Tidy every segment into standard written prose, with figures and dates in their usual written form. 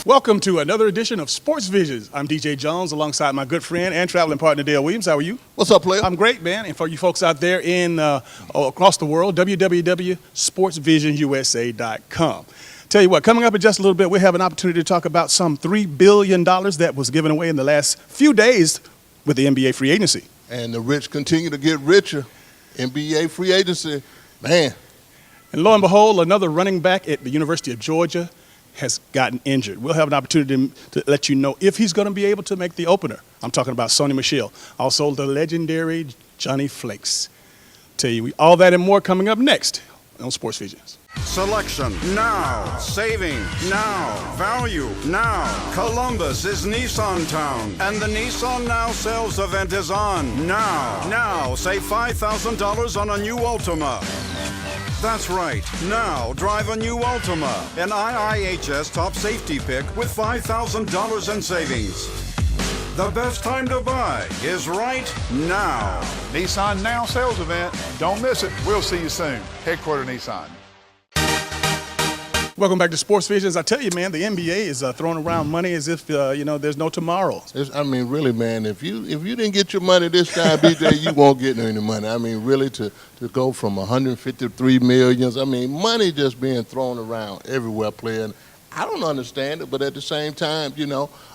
Welcome to another edition of Sports Visions. I'm DJ Jones alongside my good friend and traveling partner Dale Williams. How are you? What's up, player? I'm great, man. And for you folks out there in across the world, www.sportsvisionusa.com. Tell you what, coming up in just a little bit, we have an opportunity to talk about some $3 billion that was given away in the last few days with the NBA free agency. And the rich continue to get richer. NBA free agency, man. And lo and behold, another running back at the University of Georgia has gotten injured. We'll have an opportunity to let you know if he's going to be able to make the opener. I'm talking about Sony Michel, also the legendary Johnny Flakes. Tell you all that and more coming up next on Sports Visions. Selection now, saving now, value now. Columbus is Nissan Town, and the Nissan Now sales event is on now. Now, save $5,000 on a new Altima. That's right. Now, drive a new Altima, an IIHS top safety pick with $5,000 in savings. The best time to buy is right now. Nissan Now sales event. Don't miss it. We'll see you soon. Headquarter Nissan. Welcome back to Sports Visions. I tell you, man, the NBA is throwing around money as if, there's no tomorrow. Really, man, if you didn't get your money this time, BJ, you won't get any money. I mean, really, to go from 153 millions, money just being thrown around everywhere, player. I don't understand it, but at the same time,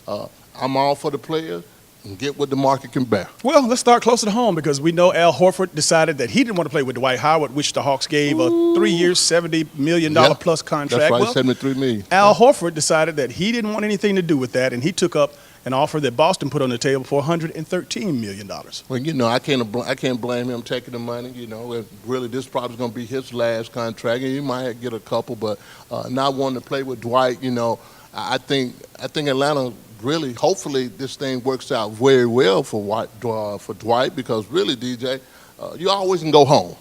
I'm all for the players. And get what the market can bear. Well, let's start closer to home because we know Al Horford decided that he didn't want to play with Dwight Howard, which the Hawks gave a 3 year, $70 million plus contract. That's right, well, $73 million. Al Horford decided that he didn't want anything to do with that, and he took up an offer that Boston put on the table for $113 million. Well, I can't blame him taking the money. Really, this probably going to be his last contract, and he might get a couple, but not wanting to play with Dwight. I think Atlanta. Really, hopefully, this thing works out very well for Dwight because really, DJ, you always can go home.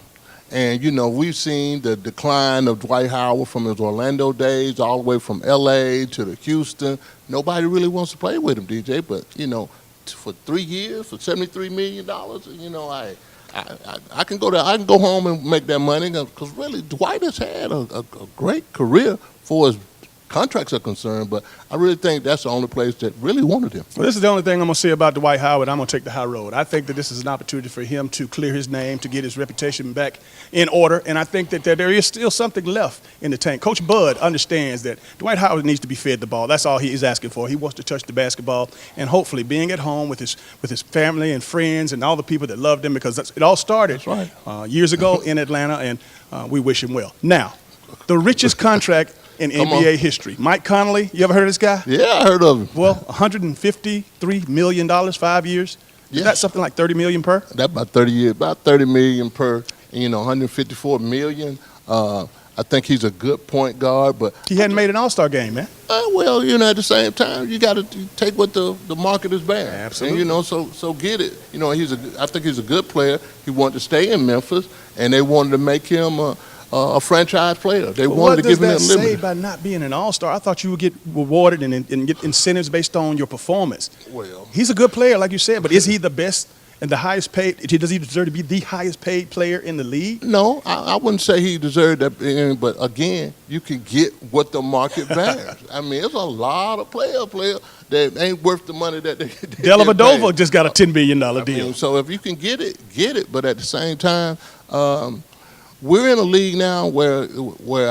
And, we've seen the decline of Dwight Howard from his Orlando days all the way from L.A. to the Houston. Nobody really wants to play with him, DJ. But, for 3 years, for $73 million, I can go there. I can go home and make that money because really, Dwight has had a great career for his contracts are concerned, but I really think that's the only place that really wanted him. Well, this is the only thing I'm going to say about Dwight Howard. I'm going to take the high road. I think that this is an opportunity for him to clear his name, to get his reputation back in order, and I think that there is still something left in the tank. Coach Bud understands that Dwight Howard needs to be fed the ball. That's all he is asking for. He wants to touch the basketball, and hopefully being at home with his family and friends and all the people that loved him because it all started years ago in Atlanta, and we wish him well. Now, the richest contract in NBA history. Mike Conley, you ever heard of this guy? Yeah, I heard of him. Well, $153 million, 5 years. Is that something like $30 million per? That's about 30 years, about $30 million per. And, $154 million. I think he's a good point guard, but he hadn't made an All-Star game, man. At the same time, you got to take what the market is bearing. Absolutely. And, so get it. I think he's a good player. He wanted to stay in Memphis, and they wanted to make him a franchise player. They wanted to give him that limit. What does that say by not being an all-star? I thought you would get rewarded and get incentives based on your performance. Well, he's a good player, like you said, but is he the best and the highest paid? Does he deserve to be the highest paid player in the league? No, I wouldn't say he deserved that. But again, you can get what the market bears. There's a lot of players that ain't worth the money that they Dellavedova just got a $10 million deal. So if you can get it, get it. But at the same time, we're in a league now where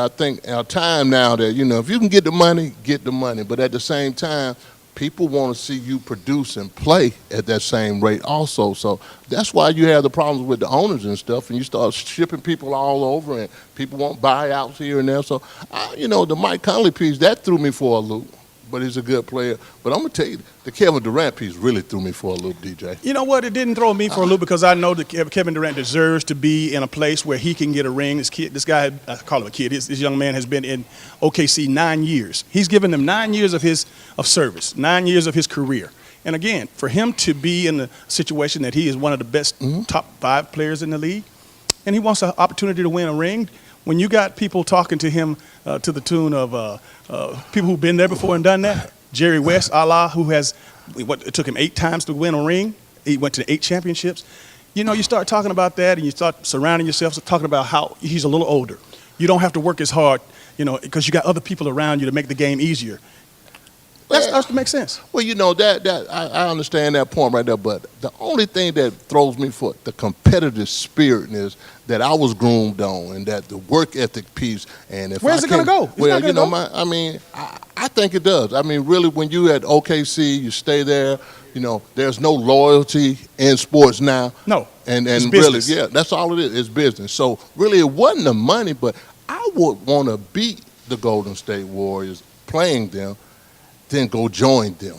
I think our time now that, if you can get the money, get the money. But at the same time, people want to see you produce and play at that same rate also. So that's why you have the problems with the owners and stuff, and you start shipping people all over, and people want buyouts here and there. So, the Mike Conley piece, that threw me for a loop. But he's a good player. But I'm going to tell you, the Kevin Durant piece really threw me for a loop, DJ. You know what? It didn't throw me for a loop because I know that Kevin Durant deserves to be in a place where he can get a ring. This guy, I call him a kid, this young man has been in OKC 9 years. He's given them 9 years of service, 9 years of his career. And again, for him to be in a situation that he is one of the best top 5 players in the league, and he wants an opportunity to win a ring, when you got people talking to him to the tune of people who've been there before and done that, Jerry West, it took him 8 times to win a ring. He went to 8 championships. You start talking about that and you start surrounding yourself, talking about how he's a little older. You don't have to work as hard, because you got other people around you to make the game easier. That starts to make sense. Well, you know, I understand that point right there, but the only thing that throws me for the competitive spirit is that I was groomed on, and that the work ethic piece. And if Where's it gonna go? It's well, not you know, gonna I think it does. I mean, really, when you at OKC, you stay there. You know, there's no loyalty in sports now. No, and it's really, business. yeah, that's all it is. It's business. So really, it wasn't the money, but I would want to beat the Golden State Warriors playing them, then go join them.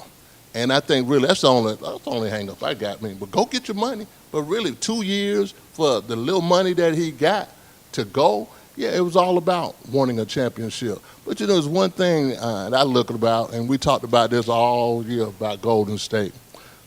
And I think really that's the only hang up I got. But go get your money. But really, 2 years for the little money that he got to go, yeah, it was all about wanting a championship. But you know, there's one thing that I look about, and we talked about this all year about Golden State.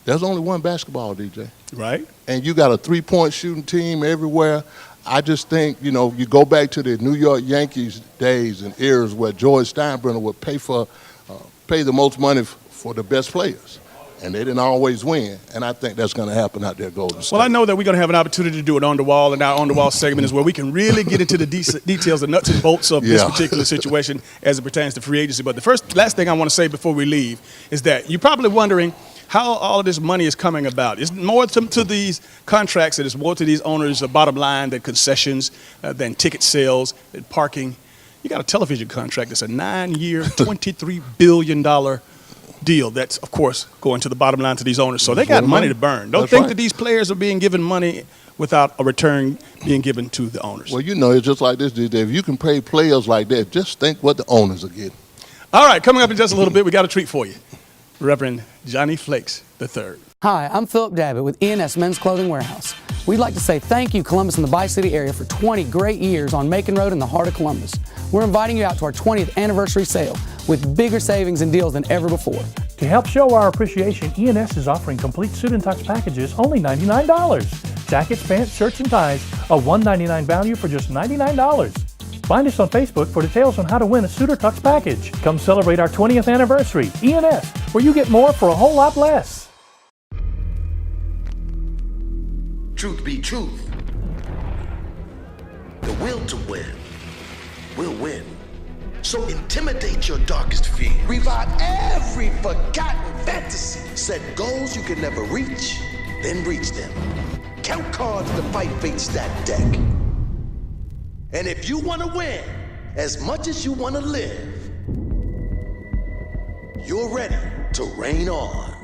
There's only one basketball, DJ. Right. And you got a three-point shooting team everywhere. I just think, you know, you go back to the New York Yankees days and eras where George Steinbrenner would pay the most money for the best players. And they didn't always win. And I think that's going to happen out there at Golden State. Well, I know that we're going to have an opportunity to do it on the wall, and our on the wall segment is where we can really get into the details, the nuts and bolts of this particular situation as it pertains to free agency. But the last thing I want to say before we leave is that you're probably wondering how all of this money is coming about. It's more to these contracts, and it's more to these owners' bottom line than concessions, than ticket sales, than parking. You got a television contract that's a 9-year, $23 billion deal. That's, of course, going to the bottom line to these owners. So they got money to burn. Don't think that these players are being given money without a return being given to the owners. Well, you know, it's just like this, DJ. If you can pay players like that, just think what the owners are getting. All right, coming up in just a little bit, we got a treat for you. Reverend Johnny Flakes III. Hi, I'm Philip Davitt with ENS Men's Clothing Warehouse. We'd like to say thank you, Columbus and the Bi-City area, for 20 great years on Macon Road in the heart of Columbus. We're inviting you out to our 20th anniversary sale with bigger savings and deals than ever before. To help show our appreciation, ENS is offering complete suit and tux packages only $99. Jackets, pants, shirts, and ties, a $199 value for just $99. Find us on Facebook for details on how to win a suit or tux package. Come celebrate our 20th anniversary. ENS, where you get more for a whole lot less. Truth be truth, the will to win will win. So intimidate your darkest fear. Revive every forgotten fantasy. Set goals you can never reach, then reach them. Count cards to fight fate stack deck. And if you want to win as much as you want to live, you're ready to reign on.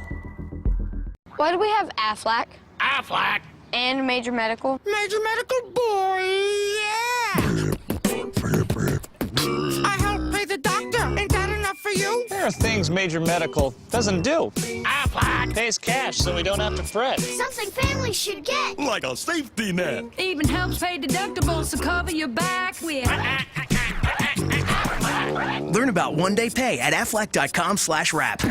Why do we have Aflac? Aflac. And Major Medical? Major Medical, boy, yeah! I help pay the doctor. Ain't that enough for you? There are things Major Medical doesn't do. Aflac pays cash so we don't have to fret. Something families should get. Like a safety net. Even helps pay deductibles to cover your back with. Learn about one-day pay at aflac.com/wrap.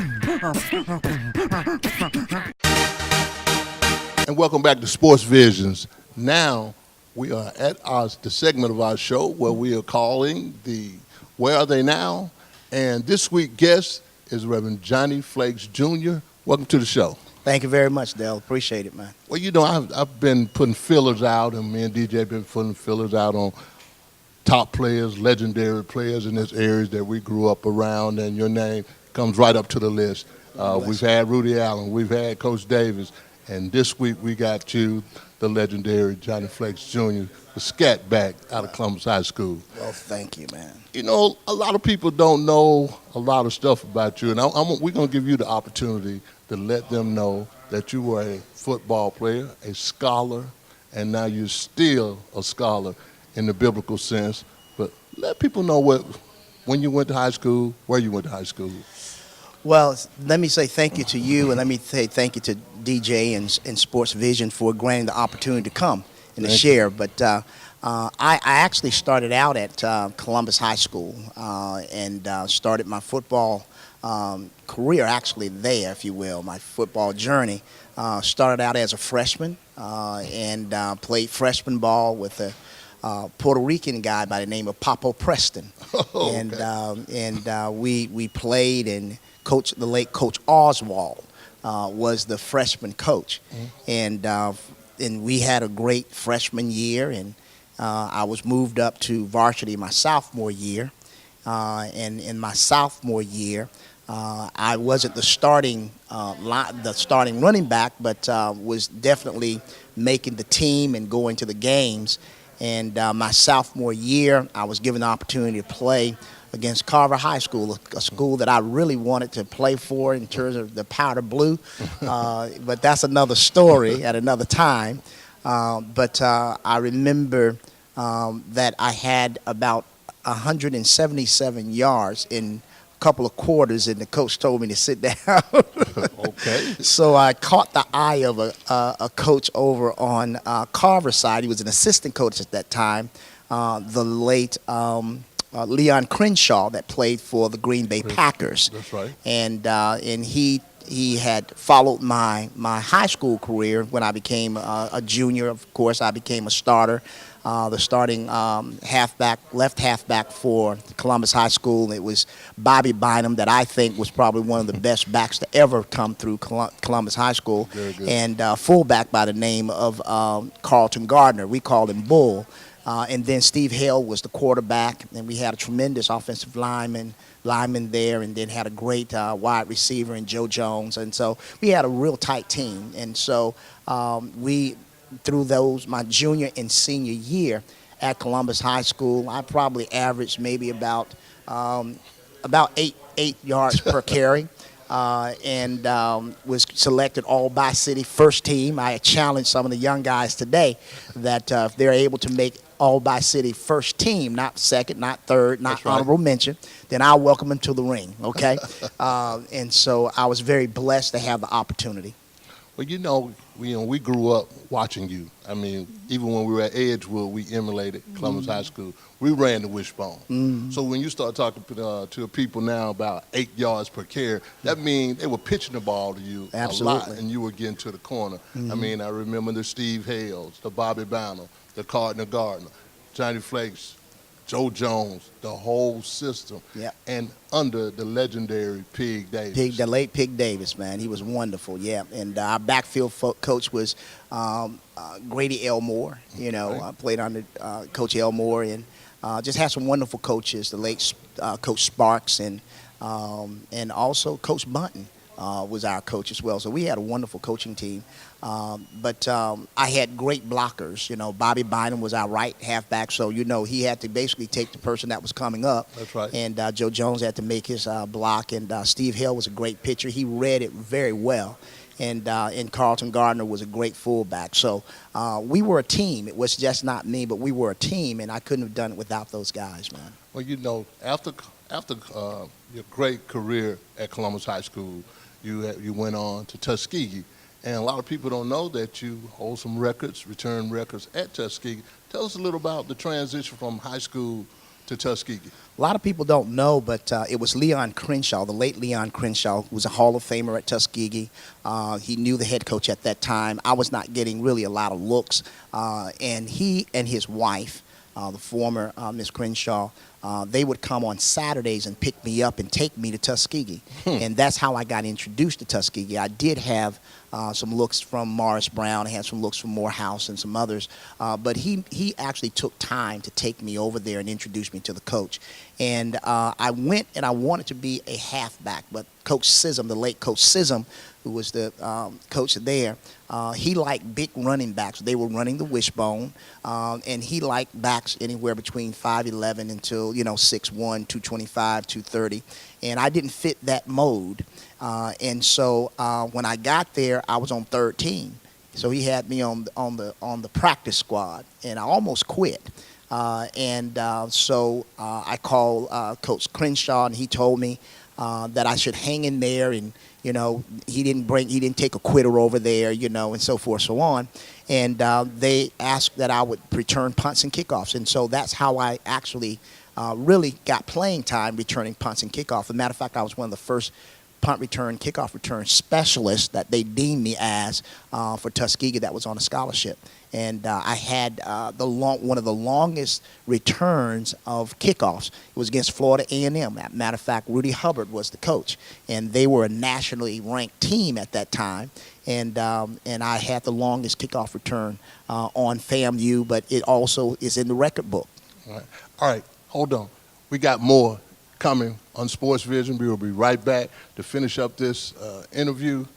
And welcome back to Sports Visions. Now we are at the segment of our show where we are calling the Where Are They Now? And this week's guest is Reverend Johnny Flakes Jr. Welcome to the show. Thank you very much, Dale. Appreciate it, man. Well, you know, I've been putting fillers out, and me and DJ have been putting fillers out on top players, legendary players in this areas that we grew up around, and your name comes right up to the list. We've had Rudy Allen, we've had Coach Davis, and this week we got you, the legendary Johnny Flakes Jr., the scat back out of Columbus High School. Well, thank you, man. You know, a lot of people don't know a lot of stuff about you, and we're going to give you the opportunity to let them know that you were a football player, a scholar, and now you're still a scholar in the biblical sense. But let people know when you went to high school, where you went to high school. Well, let me say thank you to you, and let me say thank you to DJ and Sports Vision for granting the opportunity to come and to share. But I actually started out at Columbus High School and started my football career actually there, if you will. My football journey started out as a freshman and played freshman ball with a Puerto Rican guy by the name of Papo Preston. Oh, and we played, and the late Coach Oswald was the freshman coach. And we had a great freshman year, and I was moved up to varsity my sophomore year. And in my sophomore year, I wasn't the starting running back, but was definitely making the team and going to the games. And my sophomore year, I was given the opportunity to play against Carver High School, a school that I really wanted to play for in terms of the powder blue. But that's another story at another time. But I remember that I had about 177 yards in a couple of quarters, and the coach told me to sit down. Okay. So I caught the eye of a coach over on Carver side. He was an assistant coach at that time, the late Leon Crenshaw, that played for the Green Bay Packers. That's right. And he had followed my high school career. When I became a junior, of course, I became a starter. The starting left halfback for Columbus High School. It was Bobby Bynum, that I think was probably one of the best backs to ever come through Columbus High School. Very good. And fullback by the name of Carlton Gardner. We called him Bull. And then Steve Hale was the quarterback, and we had a tremendous offensive lineman there, and then had a great wide receiver in Joe Jones. And so we had a real tight team. And so through my junior and senior year at Columbus High School, I probably averaged maybe about 8 yards per carry. And was selected all by city first team. I challenged some of the young guys today that if they're able to make all by city first team, not second, not third, not honorable mention, then I'll welcome them to the ring, okay? And so I was very blessed to have the opportunity. Well, we grew up watching you. I mean, even when we were at Edgewood, we emulated Columbus High School. We ran the wishbone. So when you start talking to people now about 8 yards per carry, that means they were pitching the ball to you a lot, and you were getting to the corner. I mean, I remember the Steve Hales, the Bobby Bynum, the Carlton Gardner, Johnny Flakes, Joe Jones, the whole system, and under the legendary Pig Davis. The late Pig Davis, man. He was wonderful, yeah. And our backfield coach was Grady Elmore. I played under Coach Elmore, and just had some wonderful coaches. The late Coach Sparks, and also Coach Bunton was our coach as well. So we had a wonderful coaching team. But I had great blockers. Bobby Bynum was our right halfback, so he had to basically take the person that was coming up. That's right. And Joe Jones had to make his block, and Steve Hill was a great pitcher. He read it very well. And Carlton Gardner was a great fullback. So we were a team. It was just not me, but we were a team, and I couldn't have done it without those guys, man. Well, after your great career at Columbus High School, you went on to Tuskegee. And a lot of people don't know that you hold some return records at Tuskegee. Tell us a little about the transition from high school to Tuskegee. A lot of people don't know, but it was Leon Crenshaw, the late Leon Crenshaw, who was a Hall of Famer at Tuskegee. He knew the head coach at that time. I was not getting really a lot of looks. And he and his wife, the former Miss Crenshaw, they would come on Saturdays and pick me up and take me to Tuskegee. And that's how I got introduced to Tuskegee. I did have some looks from Morris Brown. I had some looks from Morehouse and some others. But he actually took time to take me over there and introduce me to the coach. And I went and I wanted to be a halfback. But Coach Sism, the late Coach Sism, who was the coach there, he liked big running backs. They were running the wishbone, and he liked backs anywhere between 5'11" until 6'1", 225, 230, and I didn't fit that mode. And so when I got there, I was on third team, so he had me on the practice squad, and I almost quit. So I called Coach Crenshaw, and he told me that I should hang in there, and he didn't take a quitter over there, and so forth, so on. And they asked that I would return punts and kickoffs, and so that's how I actually really got playing time returning punts and kickoffs. As a matter of fact, I was one of the first punt return, kickoff return specialists that they deemed me as for Tuskegee that was on a scholarship. And I had one of the longest returns of kickoffs. It was against Florida A&M. As a matter of fact, Rudy Hubbard was the coach, and they were a nationally ranked team at that time. And I had the longest kickoff return on FAMU, but it also is in the record book. All right, hold on. We got more coming on Sports Vision. We will be right back to finish up this interview,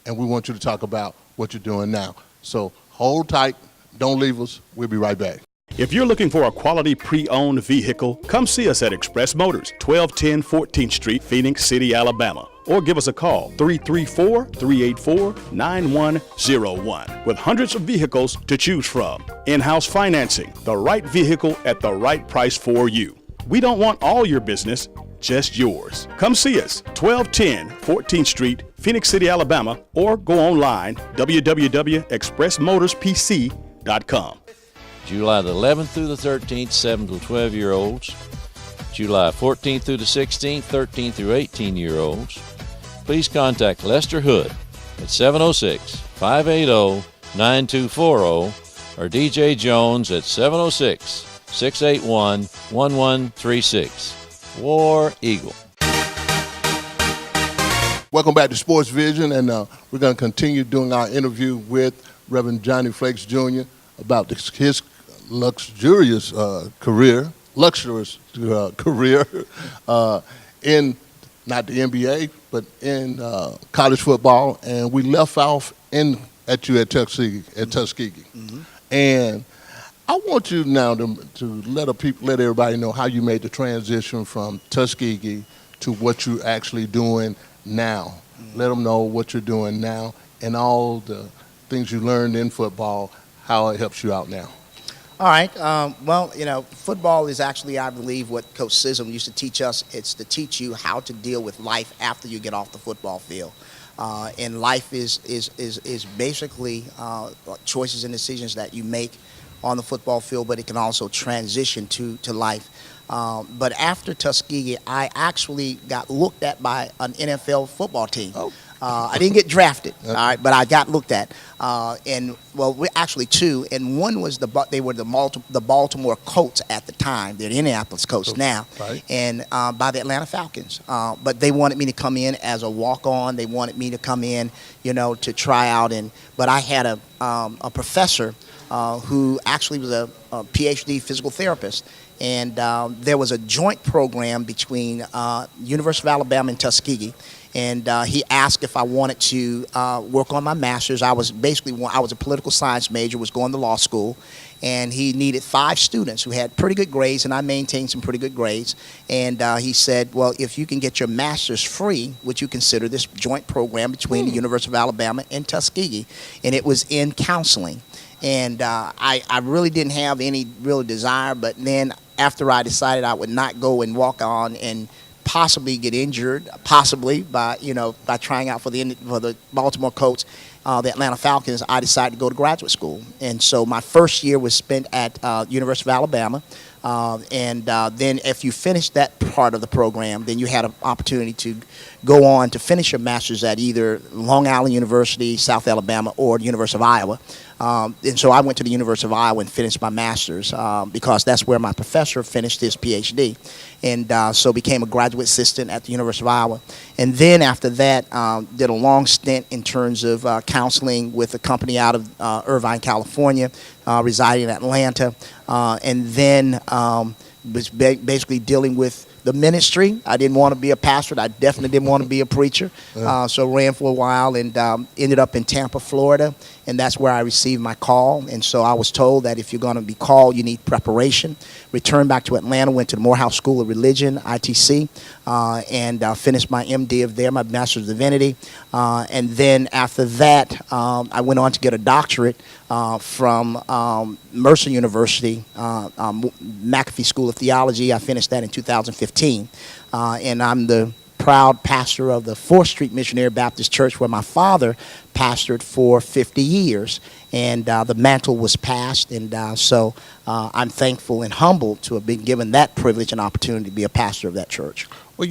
and we want you to talk about what you're doing now. So hold tight. Don't leave us. We'll be right back. If you're looking for a quality pre-owned vehicle, come see us at Express Motors, 1210 14th Street, Phoenix City, Alabama. Or give us a call, 334-384-9101, with hundreds of vehicles to choose from. In-house financing, the right vehicle at the right price for you. We don't want all your business, just yours. Come see us, 1210 14th Street, Phoenix City, Alabama, or go online, www.expressmotorspc.com. July the 11th through the 13th, 7 to 12-year-olds. July 14th through the 16th, 13 through 18-year-olds. Please contact Lester Hood at 706-580-9240 or DJ Jones at 706-681-1136. War Eagle. Welcome back to Sports Vision, and we're going to continue doing our interview with Reverend Johnny Flakes Jr. about his luxurious career in not the NBA, but in college football, and we left off at Tuskegee. Mm-hmm. And I want you now to let everybody know how you made the transition from Tuskegee to what you're actually doing now. Mm-hmm. Let them know what you're doing now and all the things you learned in football, how it helps you out now. All right. Well, football is actually, I believe, what Coach Sissom used to teach us. It's to teach you how to deal with life after you get off the football field. And life is basically choices and decisions that you make on the football field, but it can also transition to life. But after Tuskegee, I actually got looked at by an NFL football team. Oh. I didn't get drafted, all right, but I got looked at. We're actually two, and one was the Baltimore Colts at the time. They're the Indianapolis Colts now, right. And by the Atlanta Falcons. But they wanted me to come in as a walk-on. They wanted me to come in, to try out. But I had a professor who actually was a PhD physical therapist. And there was a joint program between University of Alabama and Tuskegee. And he asked if I wanted to work on my master's. I was a political science major, was going to law school, and he needed 5 students who had pretty good grades, and I maintained some pretty good grades. And he said, well, if you can get your master's free, would you consider this joint program between the University of Alabama and Tuskegee? And it was in counseling. And I really didn't have any real desire, but then after I decided I would not go and walk on and possibly get injured, possibly by trying out for the Baltimore Colts, the Atlanta Falcons, I decided to go to graduate school. And so my first year was spent at University of Alabama. Then if you finished that part of the program, then you had an opportunity to go on to finish your master's at either Long Island University, South Alabama, or the University of Iowa. And so I went to the University of Iowa and finished my master's because that's where my professor finished his PhD. And so became a graduate assistant at the University of Iowa. And then after that, did a long stint in terms of counseling with a company out of Irvine, California, residing in Atlanta. And then was basically dealing with the ministry. I didn't want to be a pastor. I definitely didn't want to be a preacher. So ran for a while and ended up in Tampa, Florida. And that's where I received my call. And so I was told that if you're going to be called, you need preparation. Returned back to Atlanta, went to the Morehouse School of Religion, ITC, and finished my MD of there, my Master's of Divinity. And then after that, I went on to get a doctorate from Mercer University, McAfee School of Theology. I finished that in 2015. And I'm the proud pastor of the 4th Street Missionary Baptist Church, where my father pastored for 50 years. And the mantle was passed, and so I'm thankful and humbled to have been given that privilege and opportunity to be a pastor of that church. Well,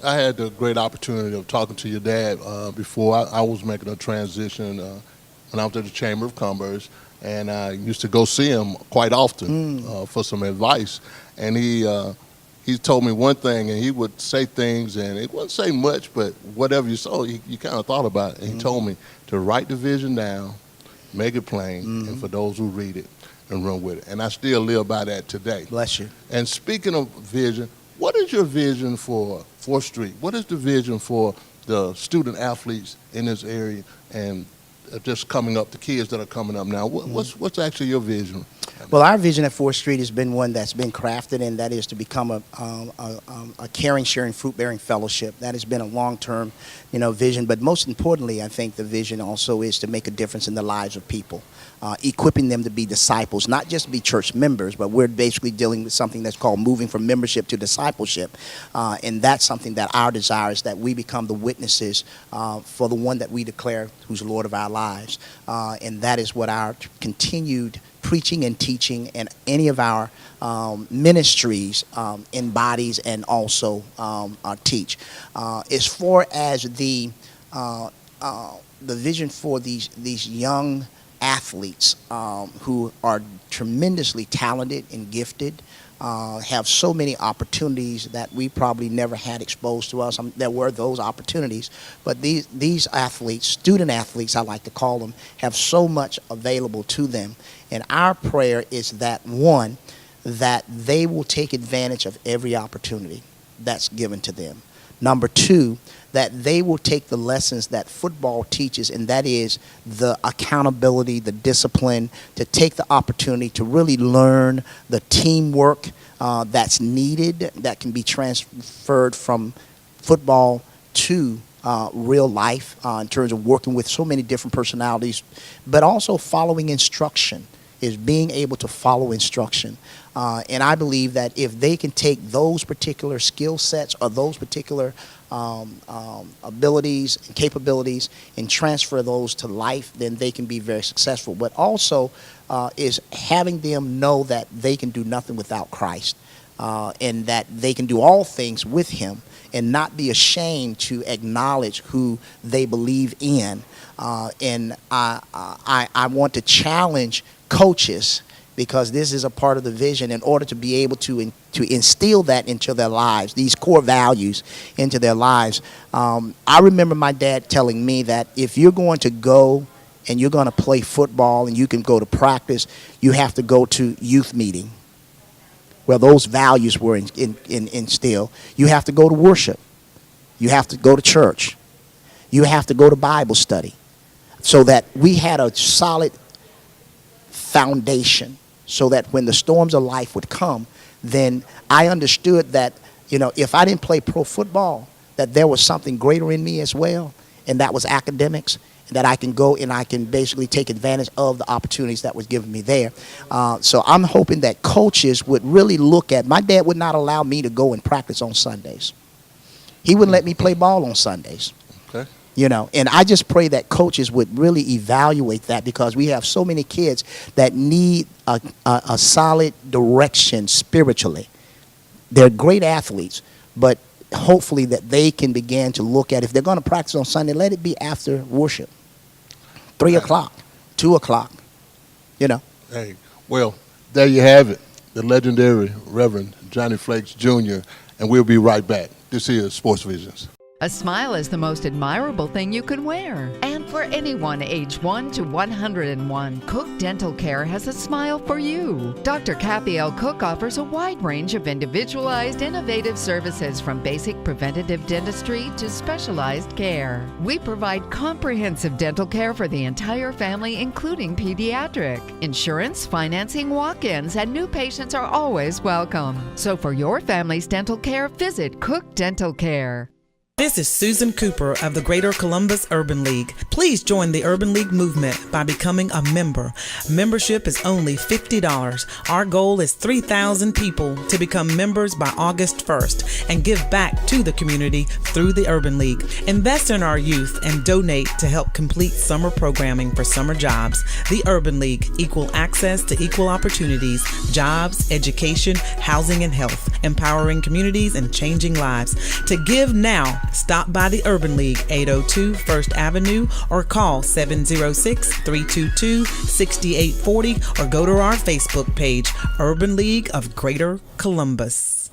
I had the great opportunity of talking to your dad before I was making a transition when I was at the Chamber of Commerce, and I used to go see him quite often for some advice. And he told me one thing, and he would say things, and it wouldn't say much, but whatever you saw, you kind of thought about it. And he told me to write the vision down, make it plain, and for those who read it, and run with it. And I still live by that today. Bless you. And speaking of vision, What is your vision for 4th Street? What is the vision for the student athletes in this area and just coming up, the kids that are coming up now? What's actually your vision? Well, our vision at 4th Street has been one that's been crafted, and that is to become a caring, sharing, fruit-bearing fellowship. That has been a long-term, vision. But most importantly, I think the vision also is to make a difference in the lives of people, equipping them to be disciples, not just be church members, but we're basically dealing with something that's called moving from membership to discipleship. And that's something that our desire is, that we become the witnesses for the one that we declare who's Lord of our lives. And that is what our continued preaching and teaching and any of our ministries embodies and also teach. As far as the vision for these young athletes who are tremendously talented and gifted, have so many opportunities that we probably never had exposed to us. There were those opportunities, but these athletes, student athletes I like to call them, have so much available to them. And our prayer is that, one, that they will take advantage of every opportunity that's given to them. Number two, that they will take the lessons that football teaches, and that is the accountability, the discipline, to take the opportunity to really learn the teamwork that's needed, that can be transferred from football to real life in terms of working with so many different personalities, but also following instruction, is being able to follow instruction. And I believe that if they can take those particular skill sets or those particular abilities and capabilities and transfer those to life, then they can be very successful. But also is having them know that they can do nothing without Christ, and that they can do all things with him, and not be ashamed to acknowledge who they believe in. And I want to challenge coaches, because this is a part of the vision, in order to be able to instill that into their lives, these core values into their lives. I remember my dad telling me that if you're going to go and you're going to play football and you can go to practice, you have to go to youth meeting, where those values were instilled. You have to go to worship. You have to go to church. You have to go to Bible study, so that we had a solid foundation, so that when the storms of life would come, then I understood that, if I didn't play pro football, that there was something greater in me as well, and that was academics, and that I can go and I can basically take advantage of the opportunities that was given me there. So I'm hoping that coaches would really look at, my dad would not allow me to go and practice on Sundays. He wouldn't let me play ball on Sundays. Okay. And I just pray that coaches would really evaluate that, because we have so many kids that need a solid direction spiritually. They're great athletes, but hopefully that they can begin to look at, if they're going to practice on Sunday, let it be after worship, 3 o'clock, 2 o'clock, Hey, well, there you have it, the legendary Reverend Johnny Flakes Jr., and we'll be right back. This is Sports Visions. A smile is the most admirable thing you can wear. And for anyone age 1 to 101, Cook Dental Care has a smile for you. Dr. Kathy L. Cook offers a wide range of individualized, innovative services, from basic preventative dentistry to specialized care. We provide comprehensive dental care for the entire family, including pediatric. Insurance, financing, walk-ins, and new patients are always welcome. So for your family's dental care, visit Cook Dental Care. This is Susan Cooper of the Greater Columbus Urban League. Please join the Urban League movement by becoming a member. Membership is only $50. Our goal is 3,000 people to become members by August 1st and give back to the community through the Urban League. Invest in our youth and donate to help complete summer programming for summer jobs. The Urban League, equal access to equal opportunities, jobs, education, housing, and health, empowering communities and changing lives. To give now, stop by the Urban League, 802 First Avenue, or call 706-322-6840, or go to our Facebook page, Urban League of Greater Columbus.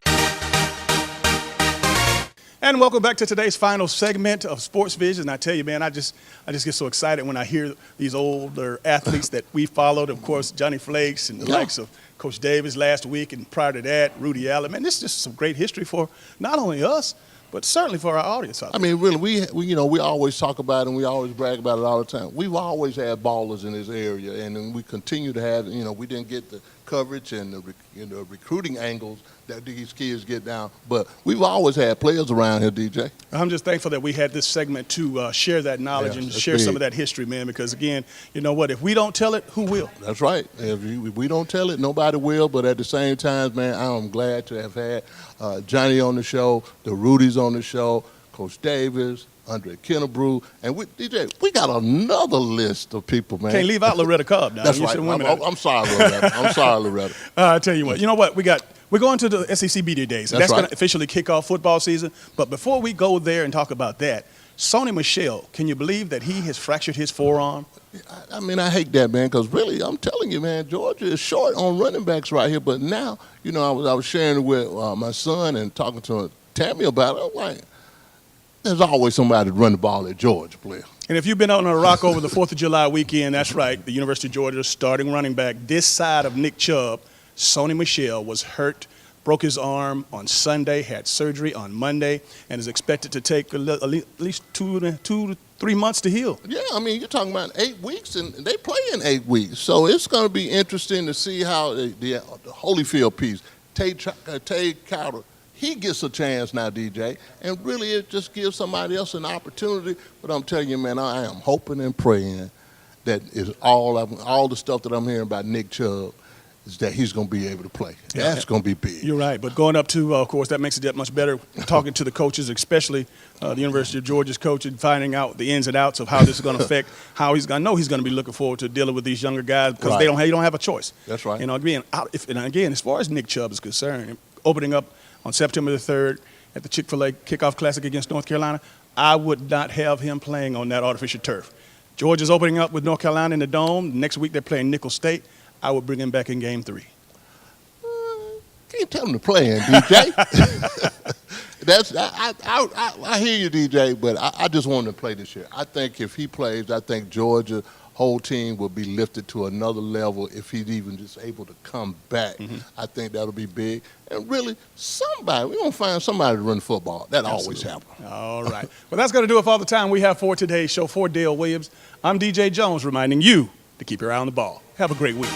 And welcome back to today's final segment of Sports Vision. And I tell you, man, I just get so excited when I hear these older athletes that we followed. Of course, Johnny Flakes and the likes of Coach Davis last week, and prior to that, Rudy Allen. Man, this is just some great history for not only us, but certainly for our audience out there. I mean, really, we always talk about it and we always brag about it all the time. We've always had ballers in this area, and then we continue to have. We didn't get the coverage and the recruiting angles that these kids get down, but we've always had players around here, DJ. I'm just thankful that we had this segment to share that knowledge and share some of that history, man, because, again, you know what? If we don't tell it, who will? That's right. If we don't tell it, nobody will, but at the same time, man, I'm glad to have had Johnny on the show, the Rudy's on the show, Coach Davis, Andre Kennebrew, and DJ, we got another list of people, man. Can't leave out Loretta Cobb now. That's right. I'm sorry, Loretta. I'm sorry, Loretta. I tell you what. You know what? We're going to the SEC Media Days. And that's going to officially kick off football season. But before we go there and talk about that, Sony Michel, can you believe that he has fractured his forearm? I mean, I hate that, man, because really, I'm telling you, man, Georgia is short on running backs right here. But now, I was sharing it with my son and talking to Tammy about it. I'm like, there's always somebody to run the ball at Georgia, player. And if you've been out on a rock over the 4th of July weekend, that's right, the University of Georgia starting running back this side of Nick Chubb, Sony Michel, was hurt, broke his arm on Sunday, had surgery on Monday, and is expected to take at least 2 to 3 months to heal. Yeah, I mean, you're talking about 8 weeks, and they play in 8 weeks. So it's going to be interesting to see how the Holyfield piece, Tay Crowder, he gets a chance now, DJ, and really it just gives somebody else an opportunity. But I'm telling you, man, I am hoping and praying that is all the stuff that I'm hearing about Nick Chubb is that he's going to be able to play. That's going to be big. You're right. But going up to, of course, that makes it that much better. Talking to the coaches, especially the University of Georgia's coach, and finding out the ins and outs of how this is going to affect how he's going to know he's going to be looking forward to dealing with these younger guys because they don't have a choice. That's right. Again, as far as Nick Chubb is concerned, opening up on September the 3rd at the Chick-fil-A Kickoff Classic against North Carolina, I would not have him playing on that artificial turf. Georgia's opening up with North Carolina in the Dome. Next week they're playing Nicholls State. I would bring him back in Game 3. Can't tell him to play in, DJ. I hear you, DJ, but I just want him to play this year. I think if he plays, I think Georgia whole team will be lifted to another level if he's even just able to come back. I think that'll be big. And really, we're going to find somebody to run football. That always happens. All right. Well, that's going to do it for all the time we have for today's show. For Dale Williams, I'm DJ Jones, reminding you to keep your eye on the ball. Have a great week.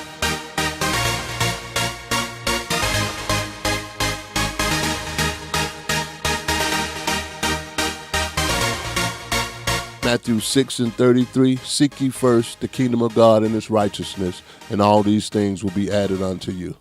Matthew 6:33, seek ye first the kingdom of God and his righteousness, and all these things will be added unto you.